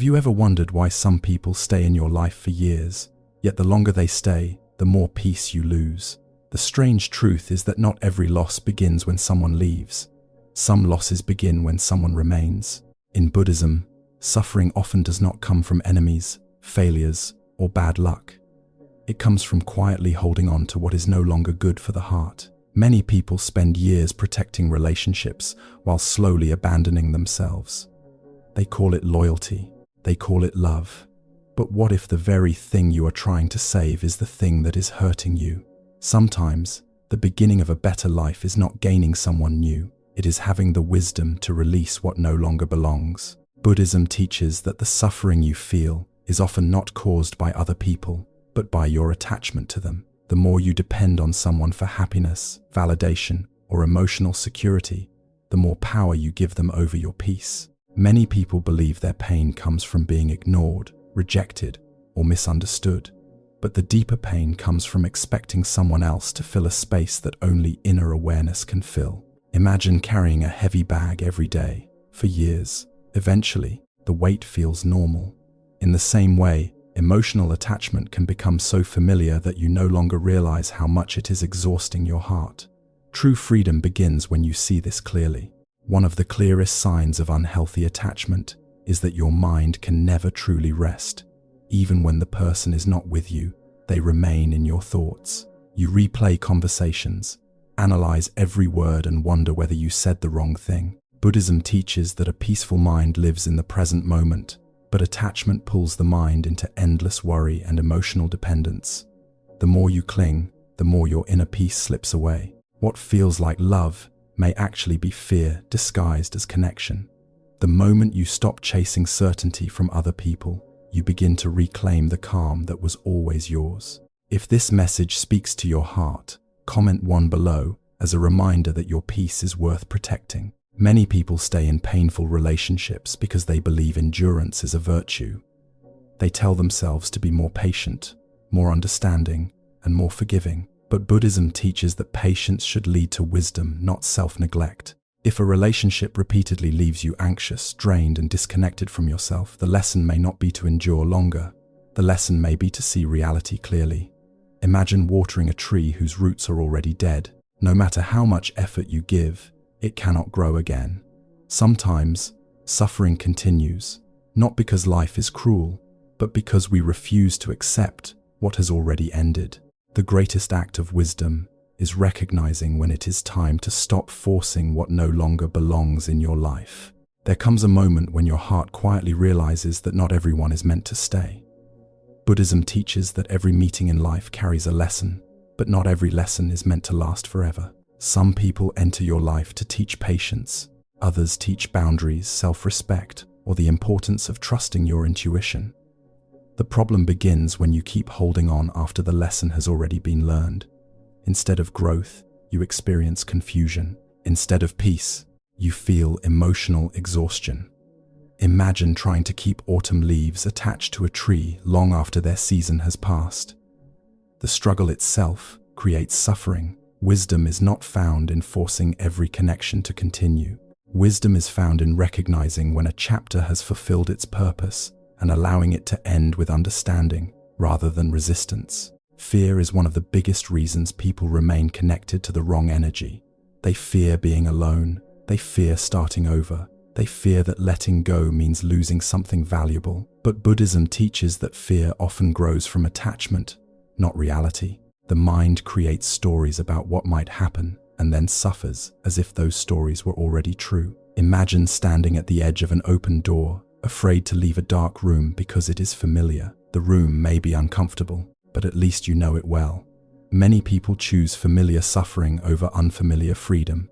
Have you ever wondered why some people stay in your life for years, yet the longer they stay, the more peace you lose? The strange truth is that not every loss begins when someone leaves. Some losses begin when someone remains. In Buddhism, suffering often does not come from enemies, failures, or bad luck. It comes from quietly holding on to what is no longer good for the heart. Many people spend years protecting relationships while slowly abandoning themselves. They call it loyalty. They call it love. But what if the very thing you are trying to save is the thing that is hurting you? Sometimes, the beginning of a better life is not gaining someone new. It is having the wisdom to release what no longer belongs. Buddhism teaches that the suffering you feel is often not caused by other people, but by your attachment to them. The more you depend on someone for happiness, validation, or emotional security, the more power you give them over your peace. Many people believe their pain comes from being ignored, rejected, or misunderstood. But the deeper pain comes from expecting someone else to fill a space that only inner awareness can fill. Imagine carrying a heavy bag every day, for years. Eventually, the weight feels normal. In the same way, emotional attachment can become so familiar that you no longer realize how much it is exhausting your heart. True freedom begins when you see this clearly. One of the clearest signs of unhealthy attachment is that your mind can never truly rest. Even when the person is not with you, they remain in your thoughts. You replay conversations, analyze every word and wonder whether you said the wrong thing. Buddhism teaches that a peaceful mind lives in the present moment, but attachment pulls the mind into endless worry and emotional dependence. The more you cling, the more your inner peace slips away. What feels like love may actually be fear disguised as connection. The moment you stop chasing certainty from other people, you begin to reclaim the calm that was always yours. If this message speaks to your heart, comment 1 below as a reminder that your peace is worth protecting. Many people stay in painful relationships because they believe endurance is a virtue. They tell themselves to be more patient, more understanding, and more forgiving. But Buddhism teaches that patience should lead to wisdom, not self-neglect. If a relationship repeatedly leaves you anxious, drained, and disconnected from yourself, the lesson may not be to endure longer. The lesson may be to see reality clearly. Imagine watering a tree whose roots are already dead. No matter how much effort you give, it cannot grow again. Sometimes, suffering continues, not because life is cruel, but because we refuse to accept what has already ended. The greatest act of wisdom is recognizing when it is time to stop forcing what no longer belongs in your life. There comes a moment when your heart quietly realizes that not everyone is meant to stay. Buddhism teaches that every meeting in life carries a lesson, but not every lesson is meant to last forever. Some people enter your life to teach patience, others teach boundaries, self-respect, or the importance of trusting your intuition. The problem begins when you keep holding on after the lesson has already been learned. Instead of growth, you experience confusion. Instead of peace, you feel emotional exhaustion. Imagine trying to keep autumn leaves attached to a tree long after their season has passed. The struggle itself creates suffering. Wisdom is not found in forcing every connection to continue. Wisdom is found in recognizing when a chapter has fulfilled its purpose and allowing it to end with understanding rather than resistance. Fear is one of the biggest reasons people remain connected to the wrong energy. They fear being alone. They fear starting over. They fear that letting go means losing something valuable. But Buddhism teaches that fear often grows from attachment, not reality. The mind creates stories about what might happen and then suffers as if those stories were already true. Imagine standing at the edge of an open door, afraid to leave a dark room because it is familiar. The room may be uncomfortable, but at least you know it well. Many people choose familiar suffering over unfamiliar freedom.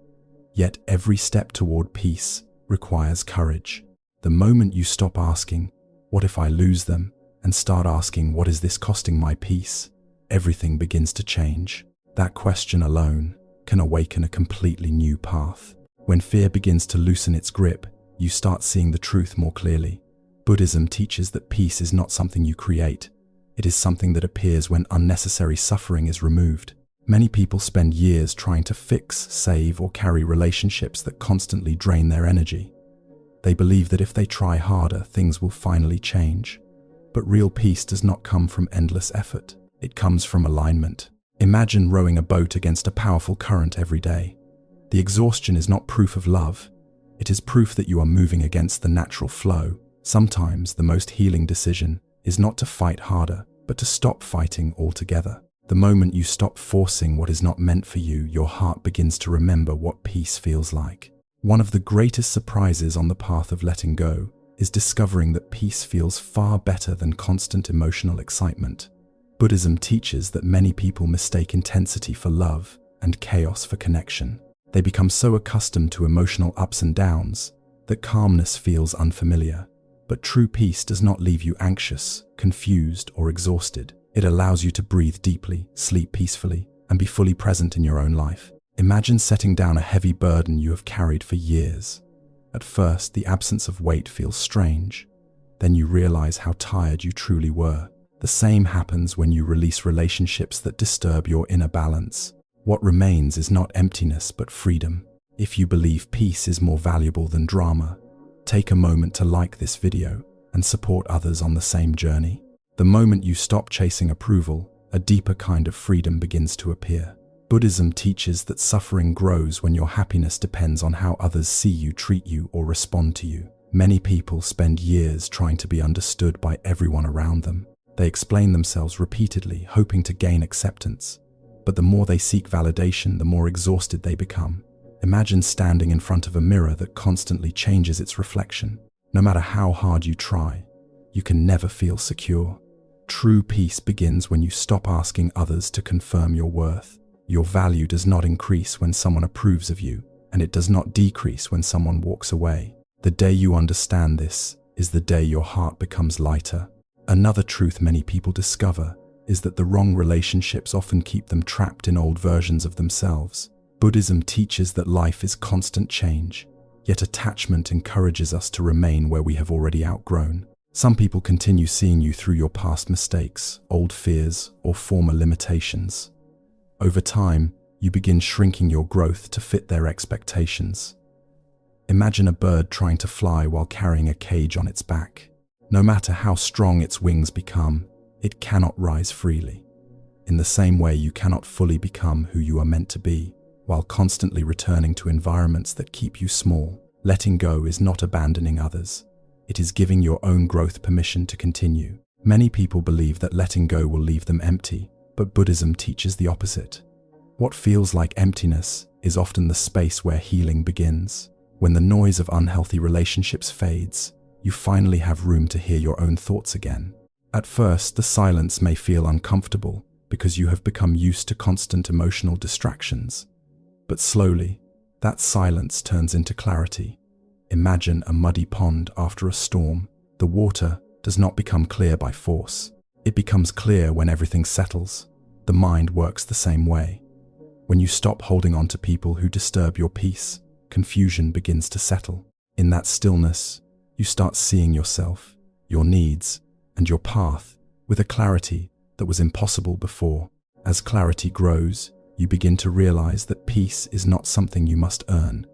Yet every step toward peace requires courage. The moment you stop asking, "What if I lose them?" and start asking, "What is this costing my peace?" everything begins to change. That question alone can awaken a completely new path. When fear begins to loosen its grip, you start seeing the truth more clearly. Buddhism teaches that peace is not something you create. It is something that appears when unnecessary suffering is removed. Many people spend years trying to fix, save, or carry relationships that constantly drain their energy. They believe that if they try harder, things will finally change. But real peace does not come from endless effort. It comes from alignment. Imagine rowing a boat against a powerful current every day. The exhaustion is not proof of love. It is proof that you are moving against the natural flow. Sometimes the most healing decision is not to fight harder, but to stop fighting altogether. The moment you stop forcing what is not meant for you, your heart begins to remember what peace feels like. One of the greatest surprises on the path of letting go is discovering that peace feels far better than constant emotional excitement. Buddhism teaches that many people mistake intensity for love and chaos for connection. They become so accustomed to emotional ups and downs that calmness feels unfamiliar. But true peace does not leave you anxious, confused, or exhausted. It allows you to breathe deeply, sleep peacefully, and be fully present in your own life. Imagine setting down a heavy burden you have carried for years. At first, the absence of weight feels strange. Then you realize how tired you truly were. The same happens when you release relationships that disturb your inner balance. What remains is not emptiness but freedom. If you believe peace is more valuable than drama, take a moment to like this video and support others on the same journey. The moment you stop chasing approval, a deeper kind of freedom begins to appear. Buddhism teaches that suffering grows when your happiness depends on how others see you, treat you, or respond to you. Many people spend years trying to be understood by everyone around them. They explain themselves repeatedly, hoping to gain acceptance. But the more they seek validation, the more exhausted they become. Imagine standing in front of a mirror that constantly changes its reflection. No matter how hard you try, you can never feel secure. True peace begins when you stop asking others to confirm your worth. Your value does not increase when someone approves of you, and it does not decrease when someone walks away. The day you understand this is the day your heart becomes lighter. Another truth many people discover is that the wrong relationships often keep them trapped in old versions of themselves. Buddhism teaches that life is constant change, yet attachment encourages us to remain where we have already outgrown. Some people continue seeing you through your past mistakes, old fears, or former limitations. Over time, you begin shrinking your growth to fit their expectations. Imagine a bird trying to fly while carrying a cage on its back. No matter how strong its wings become, it cannot rise freely. In the same way, you cannot fully become who you are meant to be, while constantly returning to environments that keep you small. Letting go is not abandoning others. It is giving your own growth permission to continue. Many people believe that letting go will leave them empty, but Buddhism teaches the opposite. What feels like emptiness is often the space where healing begins. When the noise of unhealthy relationships fades, you finally have room to hear your own thoughts again. At first, the silence may feel uncomfortable because you have become used to constant emotional distractions. But slowly, that silence turns into clarity. Imagine a muddy pond after a storm. The water does not become clear by force. It becomes clear when everything settles. The mind works the same way. When you stop holding on to people who disturb your peace, confusion begins to settle. In that stillness, you start seeing yourself, your needs, and your path with a clarity that was impossible before. As clarity grows, you begin to realize that peace is not something you must earn.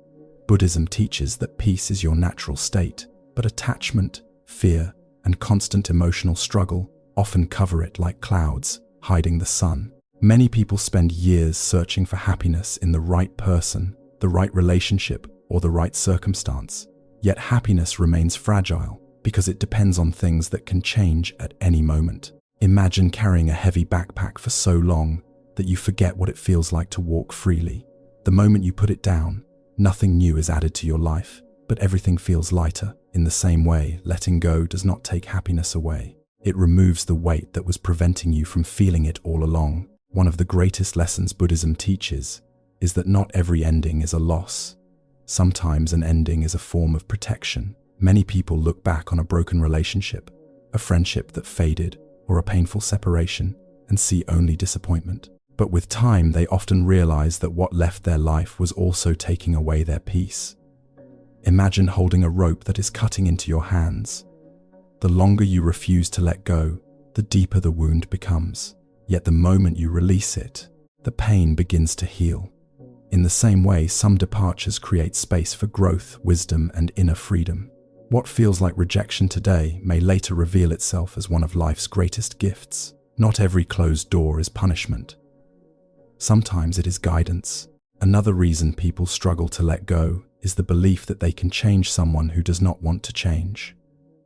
Buddhism teaches that peace is your natural state, but attachment, fear, and constant emotional struggle often cover it like clouds, hiding the sun. Many people spend years searching for happiness in the right person, the right relationship, or the right circumstance. Yet happiness remains fragile because it depends on things that can change at any moment. Imagine carrying a heavy backpack for so long that you forget what it feels like to walk freely. The moment you put it down, nothing new is added to your life, but everything feels lighter. In the same way, letting go does not take happiness away. It removes the weight that was preventing you from feeling it all along. One of the greatest lessons Buddhism teaches is that not every ending is a loss. Sometimes an ending is a form of protection. Many people look back on a broken relationship, a friendship that faded, or a painful separation, and see only disappointment. But with time, they often realize that what left their life was also taking away their peace. Imagine holding a rope that is cutting into your hands. The longer you refuse to let go, the deeper the wound becomes. Yet the moment you release it, the pain begins to heal. In the same way, some departures create space for growth, wisdom, and inner freedom. What feels like rejection today may later reveal itself as one of life's greatest gifts. Not every closed door is punishment. Sometimes it is guidance. Another reason people struggle to let go is the belief that they can change someone who does not want to change.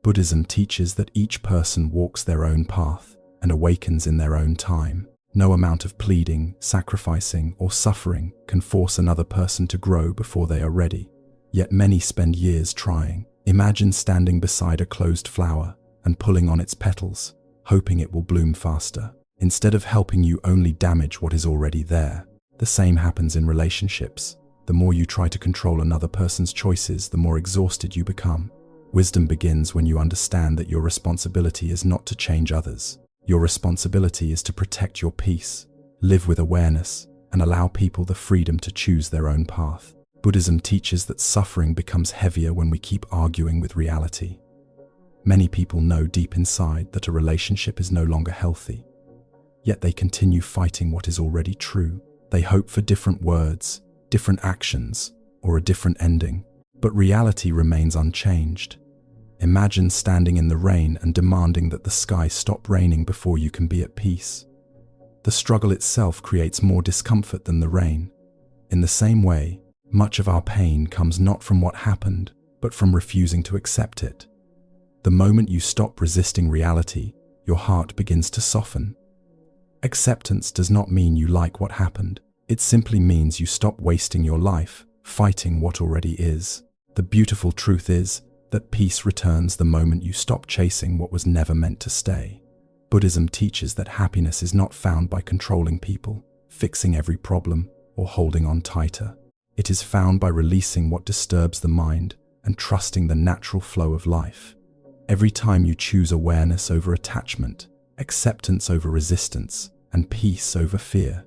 Buddhism teaches that each person walks their own path and awakens in their own time. No amount of pleading, sacrificing, or suffering can force another person to grow before they are ready. Yet many spend years trying. Imagine standing beside a closed flower and pulling on its petals, hoping it will bloom faster. Instead of helping you, only damage what is already there. The same happens in relationships. The more you try to control another person's choices, the more exhausted you become. Wisdom begins when you understand that your responsibility is not to change others. Your responsibility is to protect your peace, live with awareness, and allow people the freedom to choose their own path. Buddhism teaches that suffering becomes heavier when we keep arguing with reality. Many people know deep inside that a relationship is no longer healthy, yet they continue fighting what is already true. They hope for different words, different actions, or a different ending, but reality remains unchanged. Imagine standing in the rain and demanding that the sky stop raining before you can be at peace. The struggle itself creates more discomfort than the rain. In the same way, much of our pain comes not from what happened, but from refusing to accept it. The moment you stop resisting reality, your heart begins to soften. Acceptance does not mean you like what happened. It simply means you stop wasting your life fighting what already is. The beautiful truth is that peace returns the moment you stop chasing what was never meant to stay. Buddhism teaches that happiness is not found by controlling people, fixing every problem, or holding on tighter. It is found by releasing what disturbs the mind and trusting the natural flow of life. Every time you choose awareness over attachment, acceptance over resistance, and peace over fear,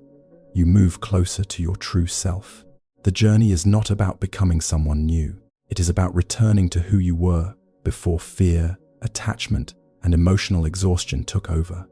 you move closer to your true self. The journey is not about becoming someone new. It is about returning to who you were before fear, attachment, and emotional exhaustion took over.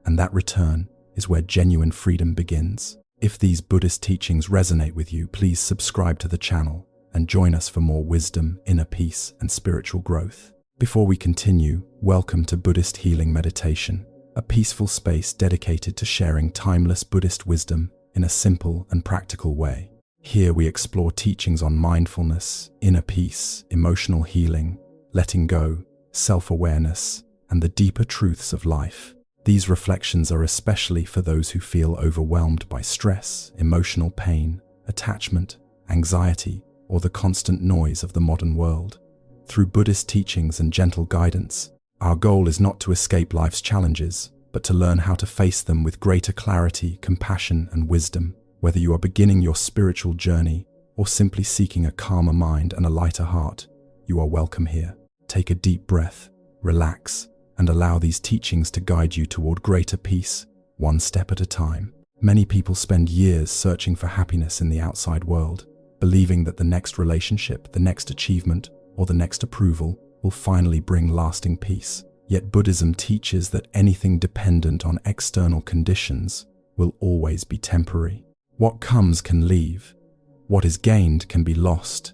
And that return is where genuine freedom begins. If these Buddhist teachings resonate with you, please subscribe to the channel and join us for more wisdom, inner peace, and spiritual growth. Before we continue, welcome to Buddhist Healing Meditation, a peaceful space dedicated to sharing timeless Buddhist wisdom in a simple and practical way. Here we explore teachings on mindfulness, inner peace, emotional healing, letting go, self-awareness, and the deeper truths of life. These reflections are especially for those who feel overwhelmed by stress, emotional pain, attachment, anxiety, or the constant noise of the modern world. Through Buddhist teachings and gentle guidance, our goal is not to escape life's challenges, but to learn how to face them with greater clarity, compassion, and wisdom. Whether you are beginning your spiritual journey or simply seeking a calmer mind and a lighter heart, you are welcome here. Take a deep breath, relax, and allow these teachings to guide you toward greater peace, one step at a time. Many people spend years searching for happiness in the outside world, believing that the next relationship, the next achievement, or the next approval will finally bring lasting peace. Yet Buddhism teaches that anything dependent on external conditions will always be temporary. What comes can leave. What is gained can be lost.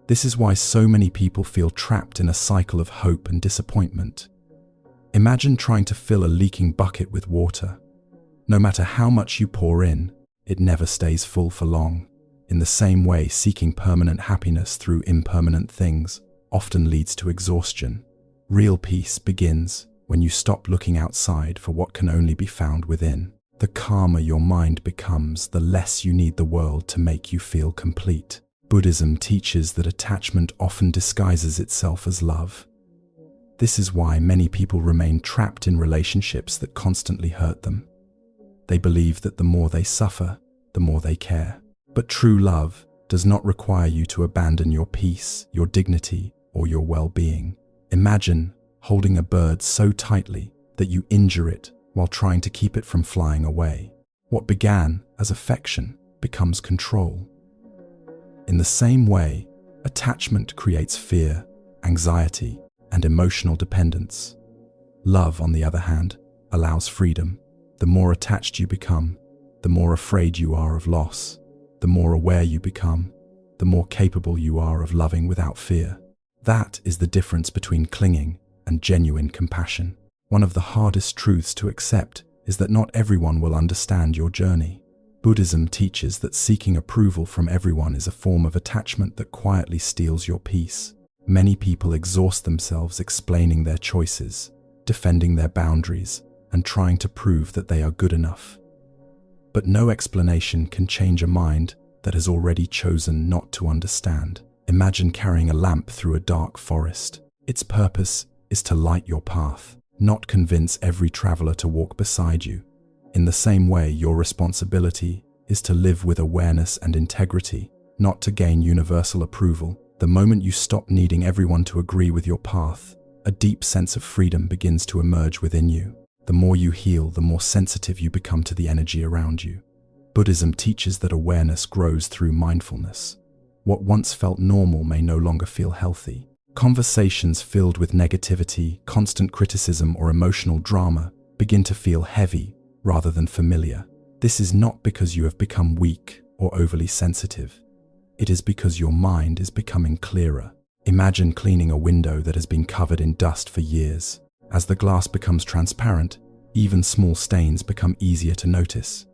This is why so many people feel trapped in a cycle of hope and disappointment. Imagine trying to fill a leaking bucket with water. No matter how much you pour in, it never stays full for long. In the same way, seeking permanent happiness through impermanent things often leads to exhaustion. Real peace begins when you stop looking outside for what can only be found within. The calmer your mind becomes, the less you need the world to make you feel complete. Buddhism teaches that attachment often disguises itself as love. This is why many people remain trapped in relationships that constantly hurt them. They believe that the more they suffer, the more they care. But true love does not require you to abandon your peace, your dignity, or your well-being. Imagine holding a bird so tightly that you injure it while trying to keep it from flying away. What began as affection becomes control. In the same way, attachment creates fear, anxiety, and emotional dependence. Love, on the other hand, allows freedom. The more attached you become, the more afraid you are of loss. The more aware you become, the more capable you are of loving without fear. That is the difference between clinging and genuine compassion. One of the hardest truths to accept is that not everyone will understand your journey. Buddhism teaches that seeking approval from everyone is a form of attachment that quietly steals your peace. Many people exhaust themselves explaining their choices, defending their boundaries, and trying to prove that they are good enough. But no explanation can change a mind that has already chosen not to understand. Imagine carrying a lamp through a dark forest. Its purpose is to light your path, not convince every traveler to walk beside you. In the same way, your responsibility is to live with awareness and integrity, not to gain universal approval. The moment you stop needing everyone to agree with your path, a deep sense of freedom begins to emerge within you. The more you heal, the more sensitive you become to the energy around you. Buddhism teaches that awareness grows through mindfulness. What once felt normal may no longer feel healthy. Conversations filled with negativity, constant criticism, or emotional drama begin to feel heavy rather than familiar. This is not because you have become weak or overly sensitive. It is because your mind is becoming clearer. Imagine cleaning a window that has been covered in dust for years. As the glass becomes transparent, even small stains become easier to notice.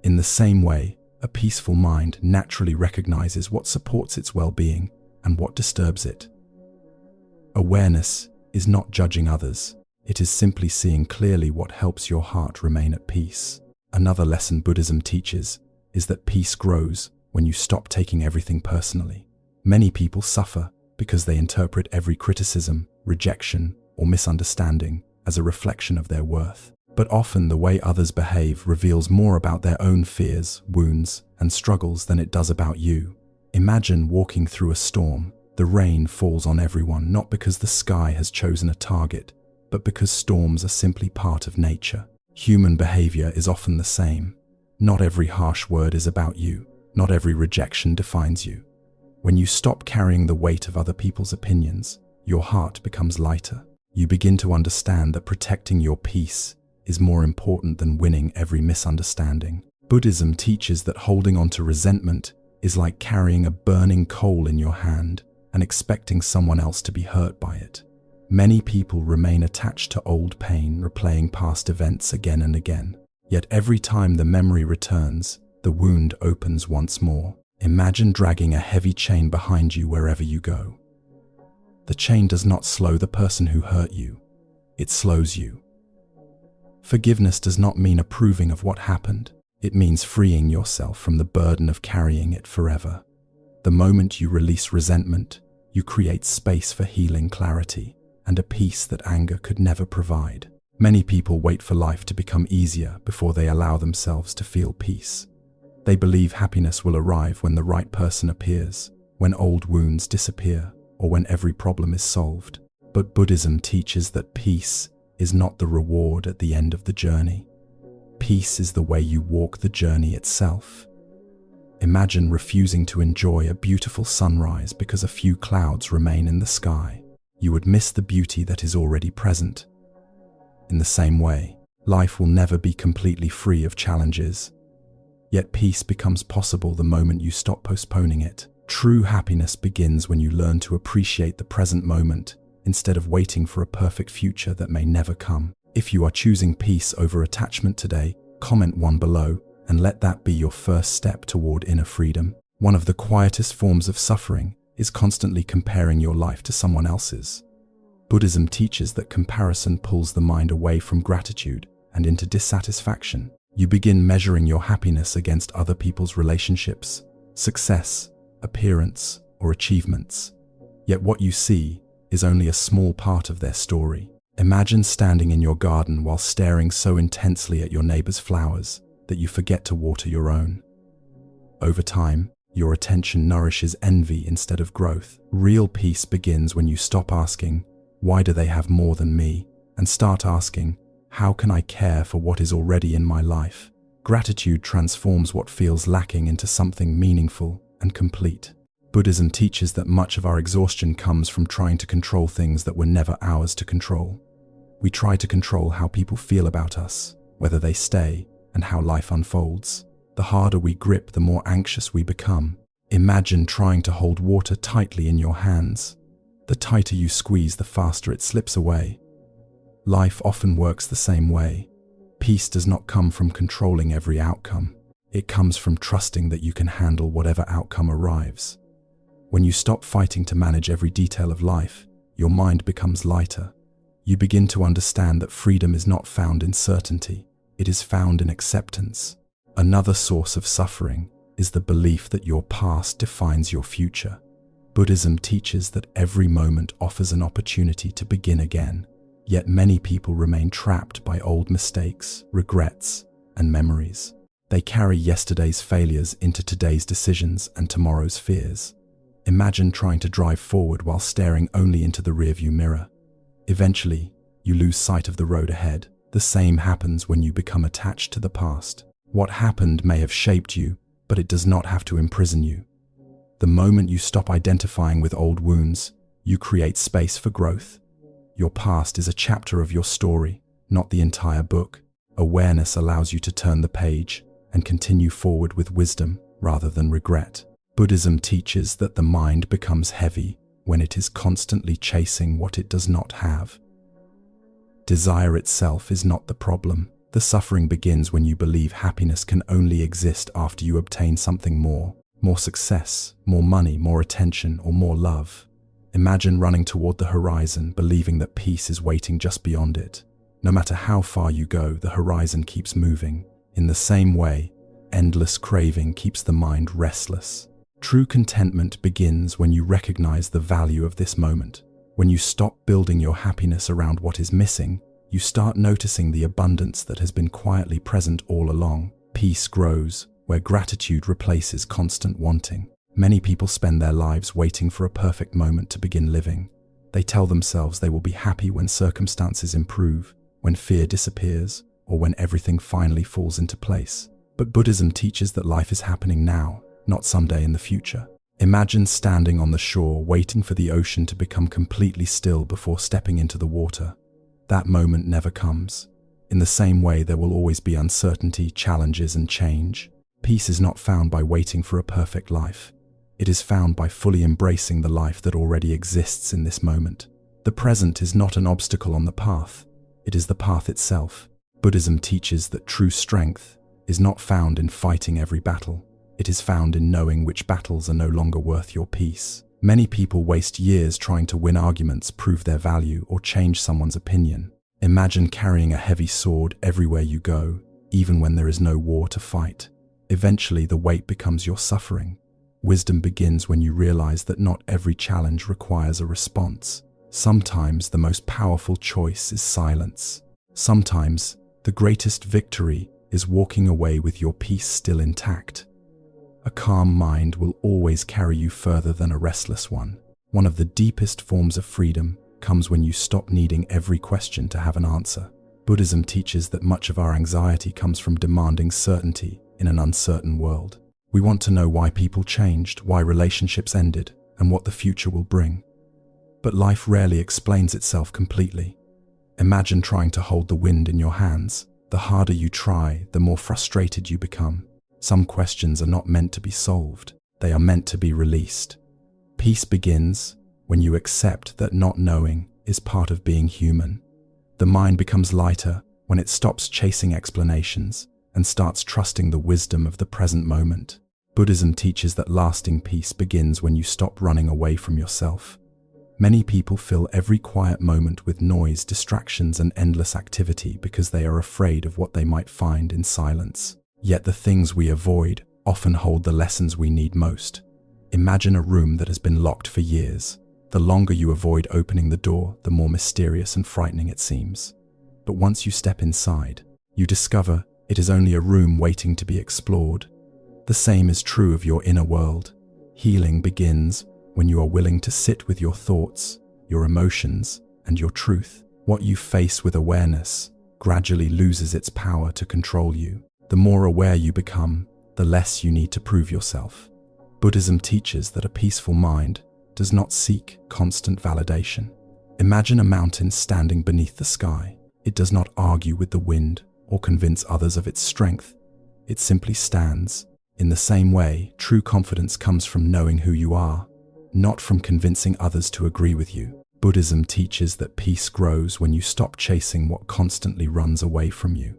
In the same way, a peaceful mind naturally recognizes what supports its well-being and what disturbs it. Awareness is not judging others. It is simply seeing clearly what helps your heart remain at peace. Another lesson Buddhism teaches is that peace grows when you stop taking everything personally. Many people suffer because they interpret every criticism, rejection, or misunderstanding as a reflection of their worth. But often the way others behave reveals more about their own fears, wounds, and struggles than it does about you. Imagine walking through a storm. The rain falls on everyone not because the sky has chosen a target, but because storms are simply part of nature. Human behavior is often the same. Not every harsh word is about you. Not every rejection defines you. When you stop carrying the weight of other people's opinions, your heart becomes lighter. You begin to understand that protecting your peace is more important than winning every misunderstanding. Buddhism teaches that holding on to resentment is like carrying a burning coal in your hand and expecting someone else to be hurt by it. Many people remain attached to old pain, replaying past events again and again. Yet every time the memory returns, the wound opens once more. Imagine dragging a heavy chain behind you wherever you go. The chain does not slow the person who hurt you. It slows you. Forgiveness does not mean approving of what happened. It means freeing yourself from the burden of carrying it forever. The moment you release resentment, you create space for healing, clarity, and a peace that anger could never provide. Many people wait for life to become easier before they allow themselves to feel peace. They believe happiness will arrive when the right person appears, when old wounds disappear, or when every problem is solved. But Buddhism teaches that peace is not the reward at the end of the journey. Peace is the way you walk the journey itself. Imagine refusing to enjoy a beautiful sunrise because a few clouds remain in the sky. You would miss the beauty that is already present. In the same way, life will never be completely free of challenges. Yet peace becomes possible the moment you stop postponing it. True happiness begins when you learn to appreciate the present moment instead of waiting for a perfect future that may never come. If you are choosing peace over attachment today, comment 1 below and let that be your first step toward inner freedom. One of the quietest forms of suffering is constantly comparing your life to someone else's. Buddhism teaches that comparison pulls the mind away from gratitude and into dissatisfaction. You begin measuring your happiness against other people's relationships, success, appearance, or achievements. Yet what you see is only a small part of their story. Imagine standing in your garden while staring so intensely at your neighbor's flowers that you forget to water your own. Over time, your attention nourishes envy instead of growth. Real peace begins when you stop asking, "Why do they have more than me?" and start asking, "How can I care for what is already in my life?" Gratitude transforms what feels lacking into something meaningful and complete. Buddhism teaches that much of our exhaustion comes from trying to control things that were never ours to control. We try to control how people feel about us, whether they stay, and how life unfolds. The harder we grip, the more anxious we become. Imagine trying to hold water tightly in your hands. The tighter you squeeze, the faster it slips away. Life often works the same way. Peace does not come from controlling every outcome. It comes from trusting that you can handle whatever outcome arrives. When you stop fighting to manage every detail of life, your mind becomes lighter. You begin to understand that freedom is not found in certainty, it is found in acceptance. Another source of suffering is the belief that your past defines your future. Buddhism teaches that every moment offers an opportunity to begin again, yet many people remain trapped by old mistakes, regrets, and memories. They carry yesterday's failures into today's decisions and tomorrow's fears. Imagine trying to drive forward while staring only into the rearview mirror. Eventually, you lose sight of the road ahead. The same happens when you become attached to the past. What happened may have shaped you, but it does not have to imprison you. The moment you stop identifying with old wounds, you create space for growth. Your past is a chapter of your story, not the entire book. Awareness allows you to turn the page and continue forward with wisdom rather than regret. Buddhism teaches that the mind becomes heavy when it is constantly chasing what it does not have. Desire itself is not the problem. The suffering begins when you believe happiness can only exist after you obtain something more success, more money, more attention, or more love. Imagine running toward the horizon, believing that peace is waiting just beyond it. No matter how far you go, the horizon keeps moving. In the same way, endless craving keeps the mind restless. True contentment begins when you recognize the value of this moment. When you stop building your happiness around what is missing, you start noticing the abundance that has been quietly present all along. Peace grows where gratitude replaces constant wanting. Many people spend their lives waiting for a perfect moment to begin living. They tell themselves they will be happy when circumstances improve, when fear disappears, or when everything finally falls into place. But Buddhism teaches that life is happening now, not someday in the future. Imagine standing on the shore waiting for the ocean to become completely still before stepping into the water. That moment never comes. In the same way, there will always be uncertainty, challenges, and change. Peace is not found by waiting for a perfect life. It is found by fully embracing the life that already exists in this moment. The present is not an obstacle on the path. It is the path itself. Buddhism teaches that true strength is not found in fighting every battle. It is found in knowing which battles are no longer worth your peace. Many people waste years trying to win arguments, prove their value, or change someone's opinion. Imagine carrying a heavy sword everywhere you go, even when there is no war to fight. Eventually, the weight becomes your suffering. Wisdom begins when you realize that not every challenge requires a response. Sometimes the most powerful choice is silence. Sometimes the greatest victory is walking away with your peace still intact. A calm mind will always carry you further than a restless one. One of the deepest forms of freedom comes when you stop needing every question to have an answer. Buddhism teaches that much of our anxiety comes from demanding certainty in an uncertain world. We want to know why people changed, why relationships ended, and what the future will bring. But life rarely explains itself completely. Imagine trying to hold the wind in your hands. The harder you try, the more frustrated you become. Some questions are not meant to be solved. They are meant to be released. Peace begins when you accept that not knowing is part of being human. The mind becomes lighter when it stops chasing explanations and starts trusting the wisdom of the present moment. Buddhism teaches that lasting peace begins when you stop running away from yourself. Many people fill every quiet moment with noise, distractions, and endless activity because they are afraid of what they might find in silence. Yet the things we avoid often hold the lessons we need most. Imagine a room that has been locked for years. The longer you avoid opening the door, the more mysterious and frightening it seems. But once you step inside, you discover it is only a room waiting to be explored. The same is true of your inner world. Healing begins when you are willing to sit with your thoughts, your emotions, and your truth. What you face with awareness gradually loses its power to control you. The more aware you become, the less you need to prove yourself. Buddhism teaches that a peaceful mind does not seek constant validation. Imagine a mountain standing beneath the sky. It does not argue with the wind or convince others of its strength. It simply stands. In the same way, true confidence comes from knowing who you are, not from convincing others to agree with you. Buddhism teaches that peace grows when you stop chasing what constantly runs away from you.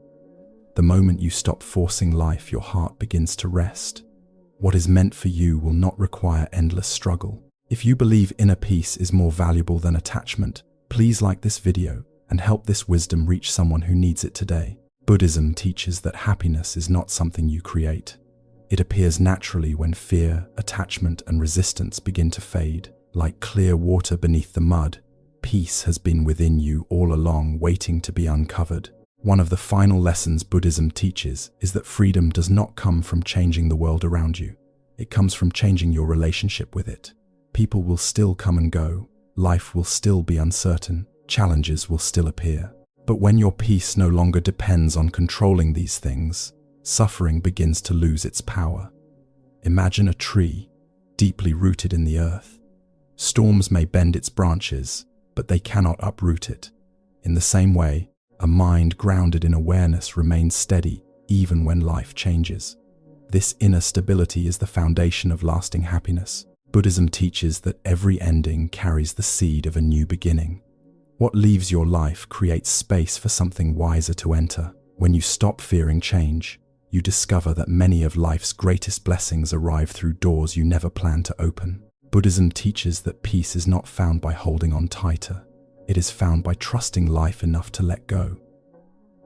The moment you stop forcing life, your heart begins to rest. What is meant for you will not require endless struggle. If you believe inner peace is more valuable than attachment, please like this video and help this wisdom reach someone who needs it today. Buddhism teaches that happiness is not something you create. It appears naturally when fear, attachment, and resistance begin to fade. Like clear water beneath the mud, peace has been within you all along, waiting to be uncovered. One of the final lessons Buddhism teaches is that freedom does not come from changing the world around you. It comes from changing your relationship with it. People will still come and go. Life will still be uncertain. Challenges will still appear. But when your peace no longer depends on controlling these things, suffering begins to lose its power. Imagine a tree, deeply rooted in the earth. Storms may bend its branches, but they cannot uproot it. In the same way, a mind grounded in awareness remains steady even when life changes. This inner stability is the foundation of lasting happiness. Buddhism teaches that every ending carries the seed of a new beginning. What leaves your life creates space for something wiser to enter. When you stop fearing change, you discover that many of life's greatest blessings arrive through doors you never planned to open. Buddhism teaches that peace is not found by holding on tighter. It is found by trusting life enough to let go.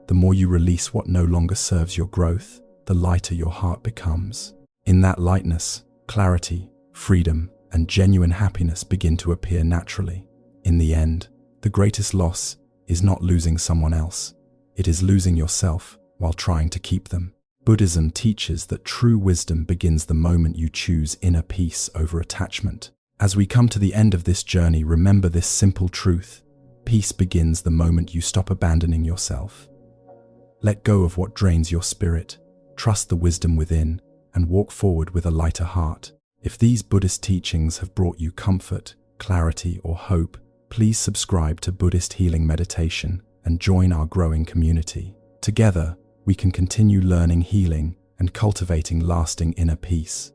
The more you release what no longer serves your growth, the lighter your heart becomes. In that lightness, clarity, freedom, and genuine happiness begin to appear naturally. In the end, the greatest loss is not losing someone else. It is losing yourself while trying to keep them. Buddhism teaches that true wisdom begins the moment you choose inner peace over attachment. As we come to the end of this journey, remember this simple truth. Peace begins the moment you stop abandoning yourself. Let go of what drains your spirit, trust the wisdom within, and walk forward with a lighter heart. If these Buddhist teachings have brought you comfort, clarity, or hope, please subscribe to Buddhist Healing Meditation and join our growing community. Together, we can continue learning, healing, and cultivating lasting inner peace.